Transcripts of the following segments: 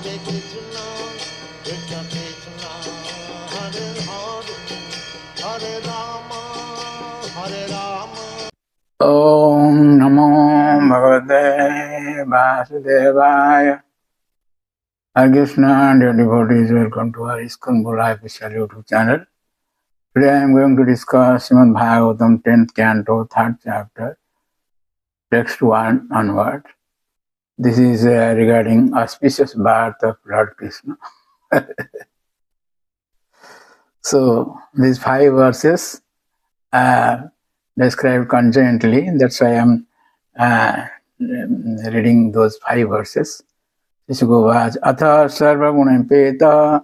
Krishna Krishna, Hare Hare, Hare Rama, Hare Rama. Om Namo Bhagavate Vasudevaya. Hare Krishna, dear devotees, welcome to our ISKCON Live official YouTube channel. Today I am going to discuss Srimad Bhagavatam 10th canto, 3rd chapter, text 1 onward. This is regarding auspicious birth of Lord Krishna. So these 5 verses are described conjointly. That's why I am reading those 5 verses. Shishugovat atha sarvagunapeta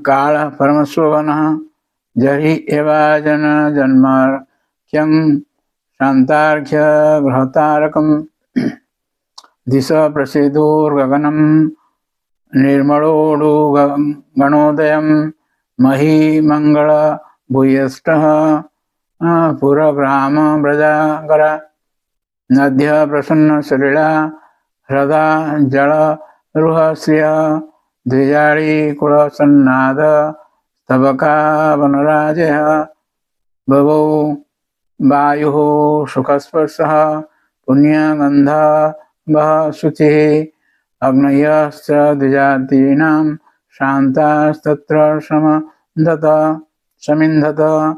kala paramasvana jari eva jana janmar kyam shantarkhya grahatarakam disha prasidur gaganam nirmalodu ganodayam mahi mangala bhuyastah puragrama brajagara nadhya prasanna salila hrada jala ruhasriya dvijari kula sannada tabaka vanarajaya bhavau vayuhu sukhaspasah punya gandha bah suchihi agnayasya dvijatinam shantas tatra samindhata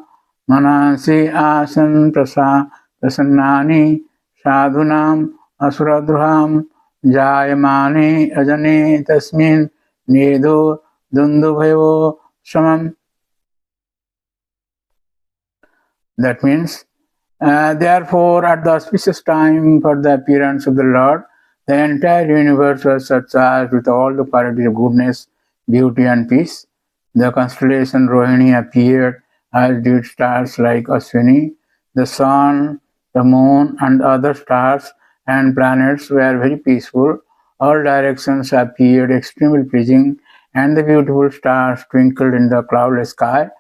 manasi asan prasannani sadhunam asuradruham jayamani ajane tasmin nedo dundubhayo samam. That means, therefore, at the auspicious time for the appearance of the Lord, the entire universe was surcharged with all the qualities of goodness, beauty, and peace. The constellation Rohini appeared, as did stars like Ashwini. The sun, the moon, and other stars and planets were very peaceful. All directions appeared extremely pleasing, and the beautiful stars twinkled in the cloudless sky,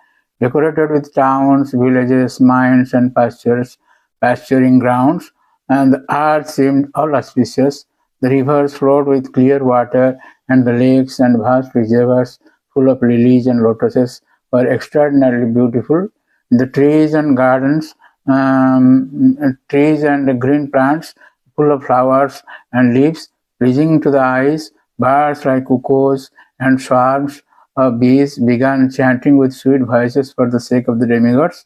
decorated with towns, villages, mines, and pasturing grounds, and the earth seemed all auspicious. The rivers flowed with clear water, and the lakes and vast reservoirs full of lilies and lotuses were extraordinarily beautiful. The trees and gardens, trees and green plants full of flowers and leaves, pleasing to the eyes, birds like cuckoos and swarms of bees began chanting with sweet voices for the sake of the demigods.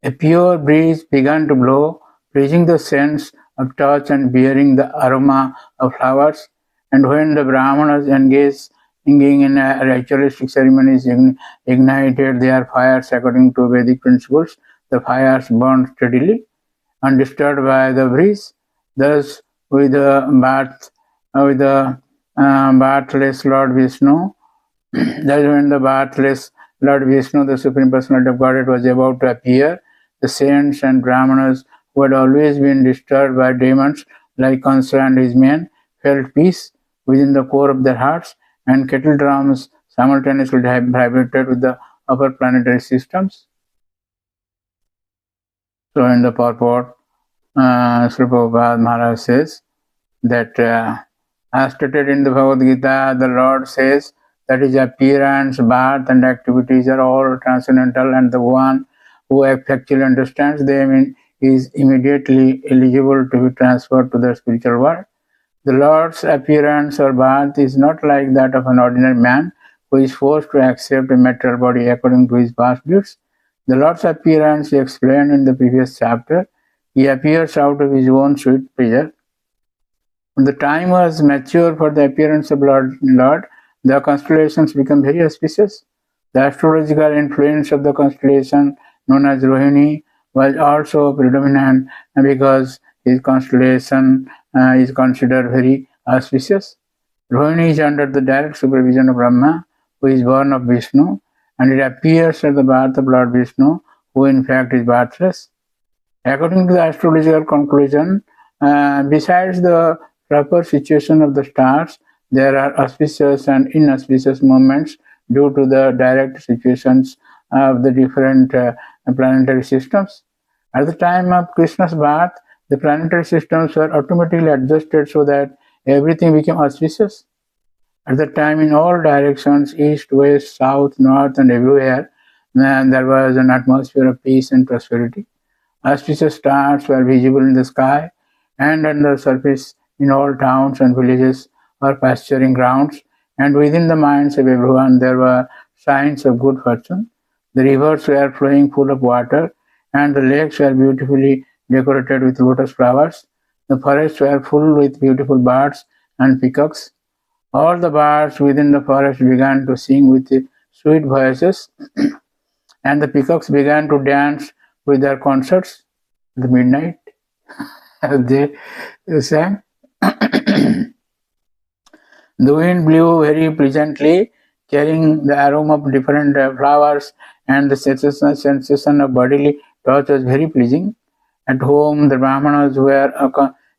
A pure breeze began to blow, pleasing the sense of touch and bearing the aroma of flowers. And when the Brahmanas engaging in ritualistic ceremonies ignited their fires according to Vedic principles, the fires burned steadily, undisturbed by the breeze. Thus, with the birthless Lord Vishnu, that when the birthless Lord Vishnu, the Supreme Personality of Godhead, was about to appear, the saints and Brahmanas who had always been disturbed by demons like Kansa and his men felt peace within the core of their hearts, and kettle drums simultaneously vibrated with the upper planetary systems. So in the purport, Srila Prabhupada Maharaj says that as stated in the Bhagavad Gita, the Lord says that his appearance, birth, and activities are all transcendental, and the one who effectively understands them is immediately eligible to be transferred to the spiritual world. The Lord's appearance or birth is not like that of an ordinary man who is forced to accept a material body according to his past deeds. The Lord's appearance, he explained in the previous chapter, he appears out of his own sweet pleasure. When the time was mature for the appearance of Lord, the constellations became very auspicious. The astrological influence of the constellation known as Rohini was also predominant because his constellation is considered very auspicious. Rohini is under the direct supervision of Brahma, who is born of Vishnu, and it appears at the birth of Lord Vishnu, who in fact is birthless. According to the astrological conclusion, besides the proper situation of the stars, there are auspicious and inauspicious moments due to the direct situations of the different planetary systems. At the time of Krishna's birth, the planetary systems were automatically adjusted so that everything became auspicious. At the time, in all directions, east, west, south, north, and everywhere, there was an atmosphere of peace and prosperity. Auspicious stars were visible in the sky and on the surface in all towns and villages or pasturing grounds, and within the minds of everyone there were signs of good fortune. The rivers were flowing full of water, and the lakes were beautifully decorated with lotus flowers. The forests were full with beautiful birds and peacocks. All the birds within the forest began to sing with sweet voices, and the peacocks began to dance with their concerts at midnight. They sang. The wind blew very pleasantly, carrying the aroma of different flowers, and the sensation of bodily touch was very pleasing. At home, the Brahmanas were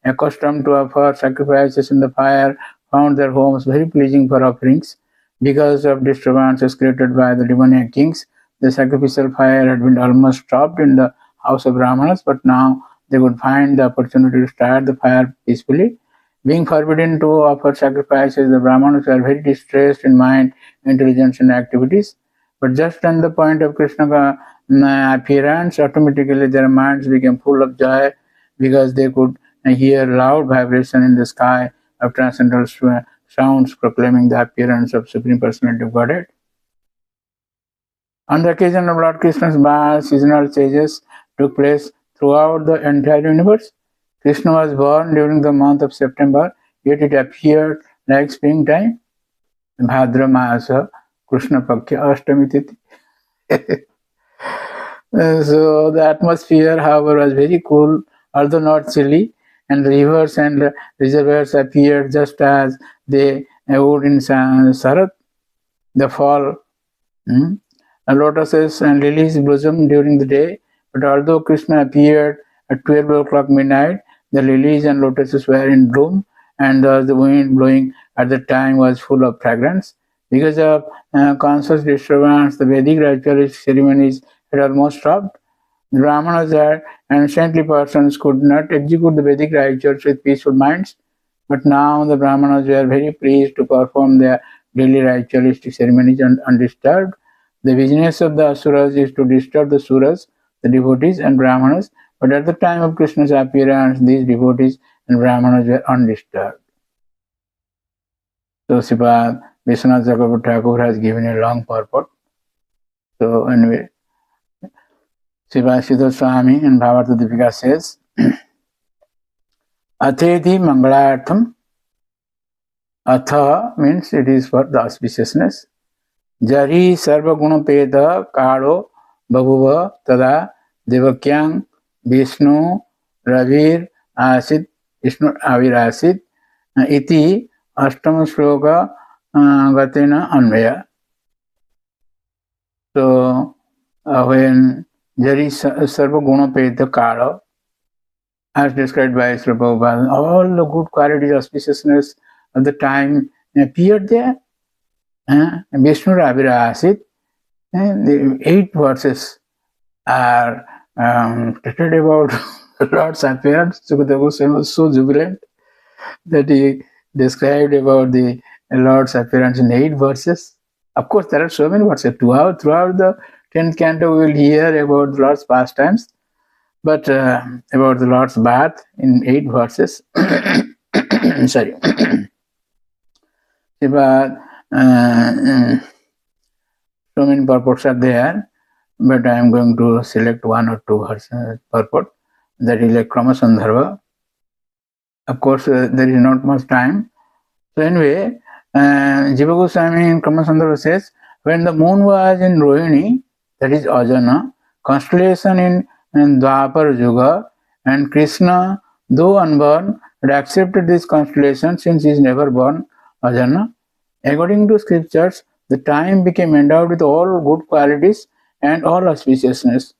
accustomed to offer sacrifices in the fire, found their homes very pleasing for offerings. Because of disturbances created by the demoniac kings, the sacrificial fire had been almost stopped in the house of Brahmanas, but now they would find the opportunity to start the fire peacefully. Being forbidden to offer sacrifices, the Brahmanas were very distressed in mind, intelligence, and activities. But just on the point of Krishna's appearance, automatically their minds became full of joy because they could hear loud vibration in the sky of transcendental sounds proclaiming the appearance of Supreme Personality of Godhead. On the occasion of Lord Krishna's birth, seasonal changes took place throughout the entire universe. Krishna was born during the month of September, yet it appeared like springtime. Bhadra Mahasa, Krishna Paksha Ashtami Tithi. So the atmosphere, however, was very cool, although not chilly, and rivers and reservoirs appeared just as they would in Sarat, the fall. Lotuses and lilies blossomed during the day, but although Krishna appeared at 12 o'clock midnight, the lilies and lotuses were in bloom, and the wind blowing at the time was full of fragrance. Because of conscious disturbance, the Vedic ritualistic ceremonies had almost stopped. The Brahmanas and saintly persons could not execute the Vedic rituals with peaceful minds, but now the Brahmanas were very pleased to perform their daily ritualistic ceremonies undisturbed. The business of the asuras is to disturb the suras, the devotees and Brahmanas, but at the time of Krishna's appearance, these devotees and Brahmanas were undisturbed. So Sripad Vishwanath Chakravarti Thakur has given a long purport. So anyway, Sripad Siddhar Swami in Bhavavarta Dipika says, Atheti Mangalartham. Atha means it is for the auspiciousness. Jari sarva gunapeda karo babuva tada devakyang Vishnu ravir asid Vishnu avir asid iti ashtama shloka gatena anvaya. So when Jari sarva gunapeda karo, as described by Srila Prabhupada, all the good qualities, auspiciousness of the time appeared there. Vishnu Ravira Asit, the 8 verses are stated about Lord's appearance. Sukadeva Goswami was so jubilant that he described about the Lord's appearance in 8 verses. Of course, there are so many verses. Throughout the 10th canto, we will hear about the Lord's pastimes, but about the Lord's birth in 8 verses. Sorry. But so many purports are there, but I am going to select 1 or 2 verses purport. That is like Krama Sandharva. Of course, there is not much time. So anyway, Jiva Goswami in Krama Sandharva says, when the moon was in Rohini, that is Ajana, constellation in Dwapar Yuga, and Krishna, though unborn, had accepted this constellation since he is never born, Ajana. According to scriptures, the time became endowed with all good qualities and all auspiciousness.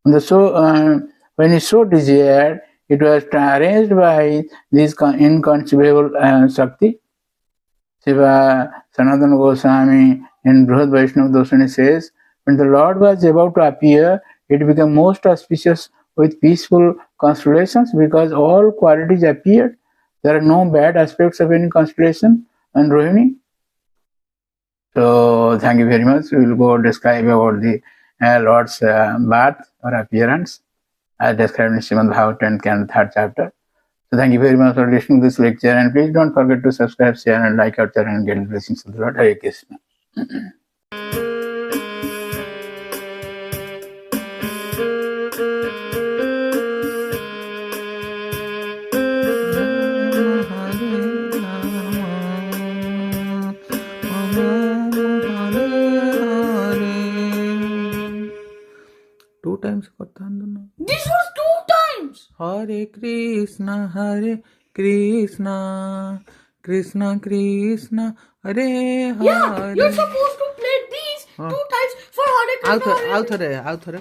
When he so desired, it was arranged by this inconceivable Shakti. Siva Sanatana Goswami in Brihad Vaishnava Dosani says, when the Lord was about to appear, it became most auspicious with peaceful constellations because all qualities appeared. There are no bad aspects of any constellation and Rohini. So thank you very much. We will go describe about the Lord's birth or appearance as described in Srimad Bhagavatam 10th and 3rd chapter. So thank you very much for listening to this lecture, and please don't forget to subscribe, share and like our channel and get the blessings of the Lord. Hare Krishna. Two times this was 2 times. Hare Krishna Krishna Krishna Hare Hare. Yeah, you're supposed to play these 2 times for Hare Krishna. I'll thare